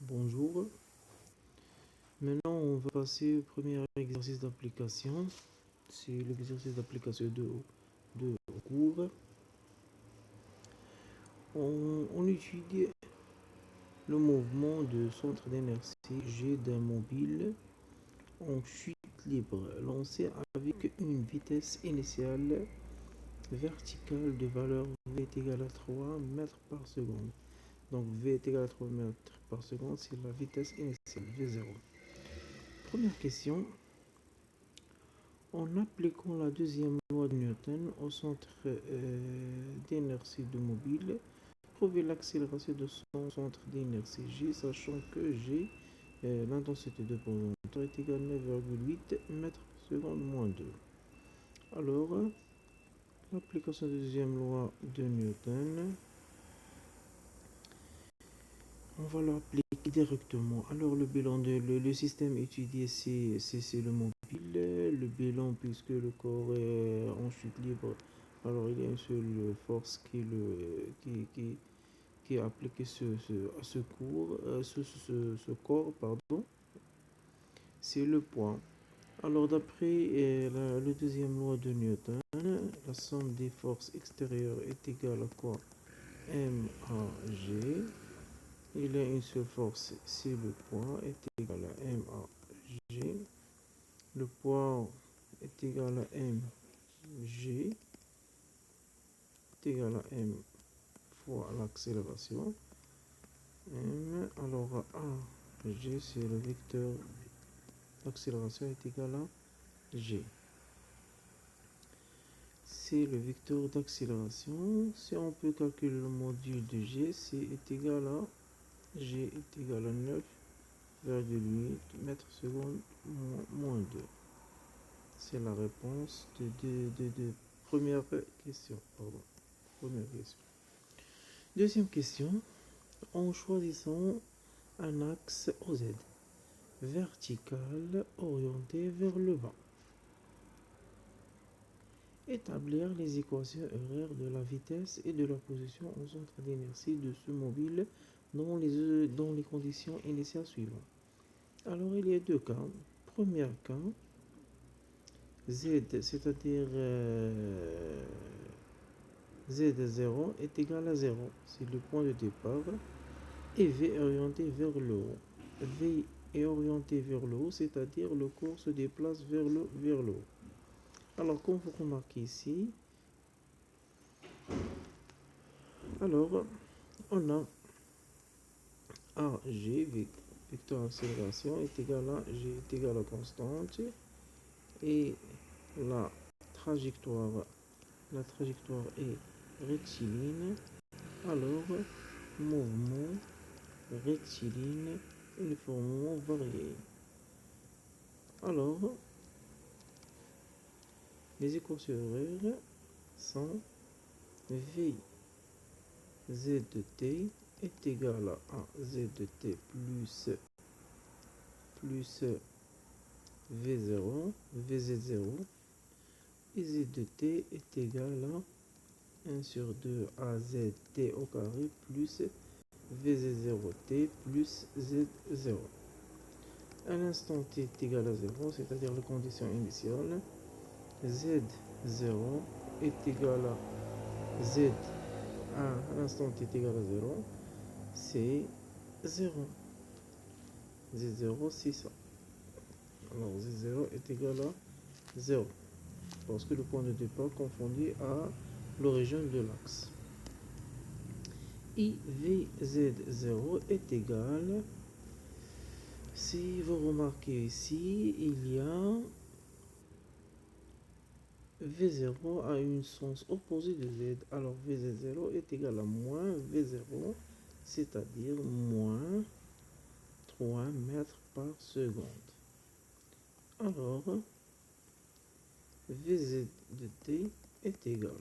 Bonjour. Maintenant, on va passer au premier exercice d'application. C'est l'exercice d'application de cours. On étudie le mouvement de centre d'inertie G d'un mobile en chute libre lancé avec une vitesse initiale verticale de valeur V est égal à 3 mètres par seconde. Donc V est égal à 3 mètres par seconde, c'est la vitesse initiale, V0. Première question. En appliquant la deuxième loi de Newton au centre d'inertie de mobile, trouvez l'accélération de son centre d'inertie G, sachant que G, l'intensité de pointeur, est égale à 9,8 mètres par seconde moins 2. Alors, l'application de la deuxième loi de Newton, on va l'appliquer directement. Alors, le bilan le système étudié, c'est le mobile. Le bilan, puisque le corps est en chute libre, alors il y a une seule force qui est appliquée à ce corps, pardon, c'est le poids. Alors, d'après la deuxième loi de Newton, la somme des forces extérieures est égale à quoi? M à G. Il y a une seule force, c'est le poids, est égal à M à G. Le poids est égal à mg est égal à m fois l'accélération. M, alors a, g, c'est le vecteur d'accélération est égal à g. C'est le vecteur d'accélération. Si on peut calculer le module de g, c'est est égal à g est égal à 9,8 mètres secondes moins 2. C'est la réponse de première question. Pardon. Première question. Deuxième question. En choisissant un axe OZ vertical orienté vers le bas, établir les équations horaires de la vitesse et de la position au centre d'inertie de ce mobile dans les conditions initiales suivantes. Alors, il y a deux cas. Premier cas, Z, c'est-à-dire Z0 est égal à 0. C'est le point de départ. Et V est orienté vers le haut. V est orienté vers le haut, c'est-à-dire le corps se déplace vers le haut. Alors, comme vous remarquez ici, alors on a AG, vecteur accélération, est égal à G est égal à constante. Et la trajectoire est rectiligne. Alors, mouvement rectiligne uniformément varié. Alors, les équations horaires sont V Z de t est égal à Z de t plus V0, VZ0, et Z de t est égal à 1 sur 2 AZ t au carré plus VZ0t plus Z0. À l'instant t est égal à 0, c'est-à-dire la condition initiale, Z0 est égal à Z à l'instant t est égal à 0, c'est 0. Z0, c'est ça. Alors Z0 est égal à 0, parce que le point de départ confondu à l'origine de l'axe. Et VZ0 est égal, si vous remarquez ici, il y a V0 a un sens opposé de Z. Alors VZ0 est égal à moins V0, c'est-à-dire moins 3 mètres par seconde. Alors, Vz de t est égal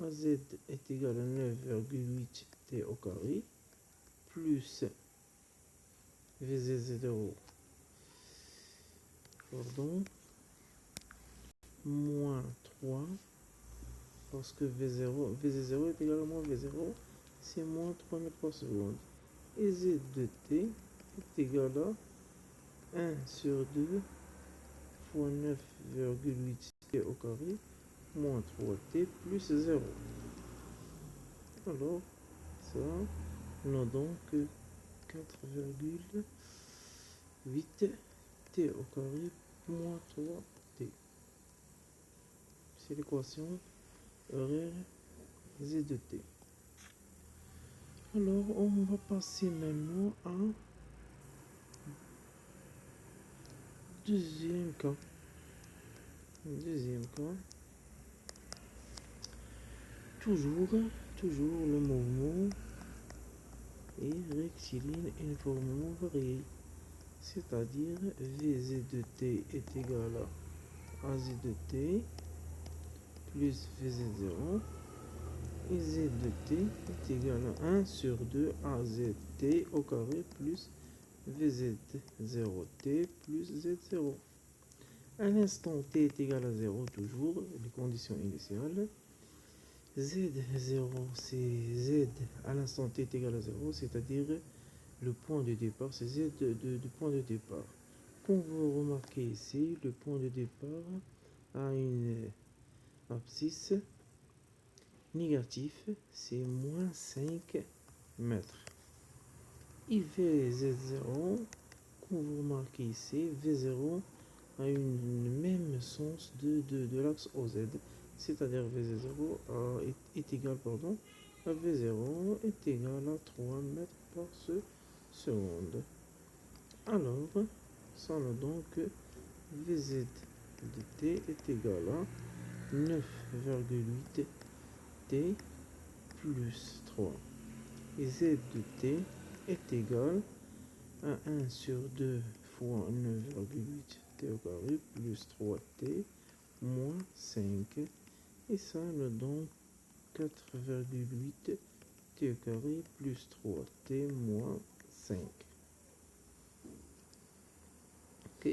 à Z est égal à 9,8 t au carré plus Vz0, pardon, moins 3, parce que Vz0 est égal à moins V0, c'est moins 3 mètres par seconde. Et z de t est égal à 1 sur 2 fois 9,8 t au carré moins 3t plus 0. Alors, ça, nous donc 4,8 t au carré moins 3t. C'est l'équation horaire z de t. Alors, on va passer maintenant à deuxième cas. Deuxième cas. Toujours le mouvement est rectiligne uniformément varié. C'est-à-dire Vz de t est égal à Az de t plus Vz0 et Z de t est égal à 1 sur 2 AZT au carré plus Vz0t plus Z0. À l'instant t est égal à 0, toujours les conditions initiales. Z0, c'est Z à l'instant t est égal à 0, c'est-à-dire le point de départ, c'est Z de point de départ. Comme vous remarquez ici, le point de départ a une abscisse négative, c'est moins 5 mètres. Et Vz0, comme vous remarquez ici, V0 a une même sens de l'axe OZ, c'est-à-dire V0 est égal à V0 est égal à 3 mètres par seconde. Alors, ça nous donne que Vz de t est égal à 9,8 t plus 3. Et Z de t est égal à 1 sur 2 fois 9,8 t au carré plus 3t moins 5. Et ça nous donne 4,8 t au carré plus 3t moins 5. Ok.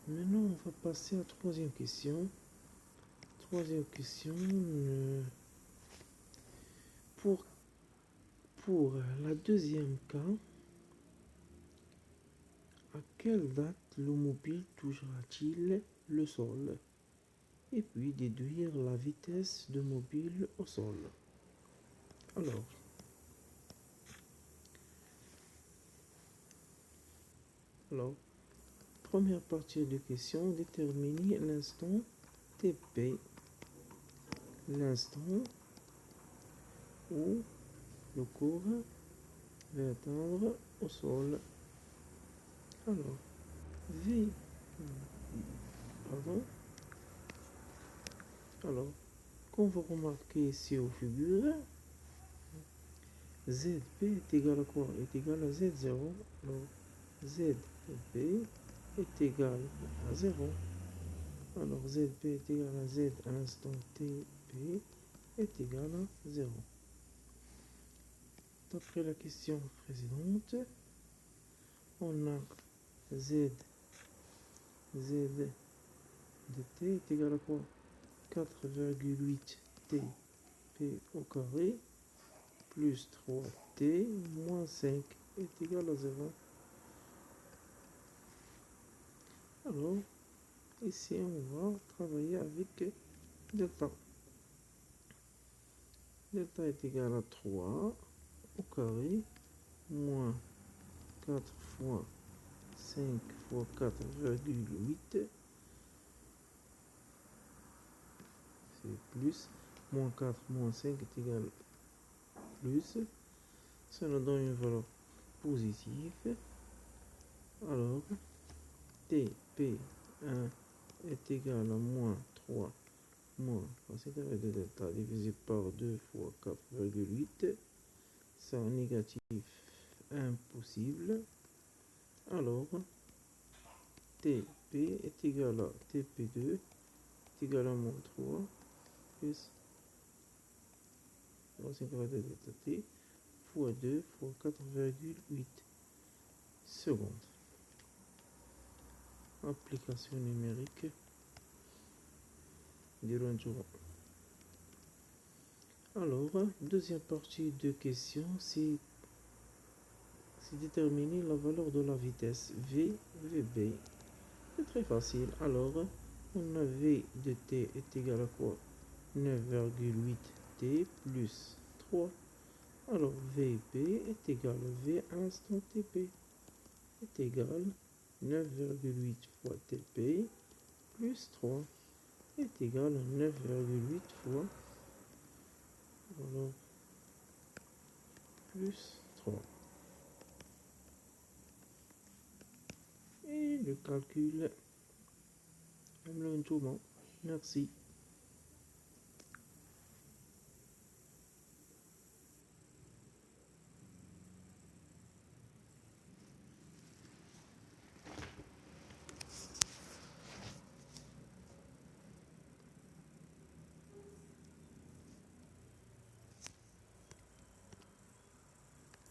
Maintenant, on va passer à la troisième question. Troisième question. Pour la deuxième cas, à quelle date le mobile touchera-t-il le sol? Et puis déduire la vitesse de mobile au sol. Alors, première partie de question, déterminer l'instant TP, l'instant où le corps va atteindre au sol. Alors, V, pardon. Alors, comme vous remarquez ici aux figures, ZP est égal à quoi? Est égal à Z0. Alors, ZP est égal à 0. Alors, ZP est égal à Z à l'instant TP est égal à 0. D'après la question précédente, on a Z de t est égal à quoi? 4,8 t p au carré plus 3t moins 5 est égal à 0. Alors, ici, on va travailler avec delta. Delta est égal à 3 au carré moins 4 fois 5 fois 4,8, c'est plus, moins 4 moins 5 est égal à plus. Ça nous donne une valeur positive. Alors, TP1 est égal à moins 3 moins considéré de delta divisé par 2 fois 4,8. Ça négatif impossible. Alors, TP est égal à TP2 est égal à moins 3 plus racine carrée de delta t fois 2 fois 4,8 secondes. Application numérique du Range. Alors, deuxième partie de question, c'est déterminer la valeur de la vitesse VB. C'est très facile. Alors, on a V de t est égal à quoi? 9,8 t plus 3. Alors, VB est égal à V instant TP est égal 9,8 fois TP plus 3 est égal à 9,8 fois, alors, plus 3. Et le calcul, même le tout bon. Merci.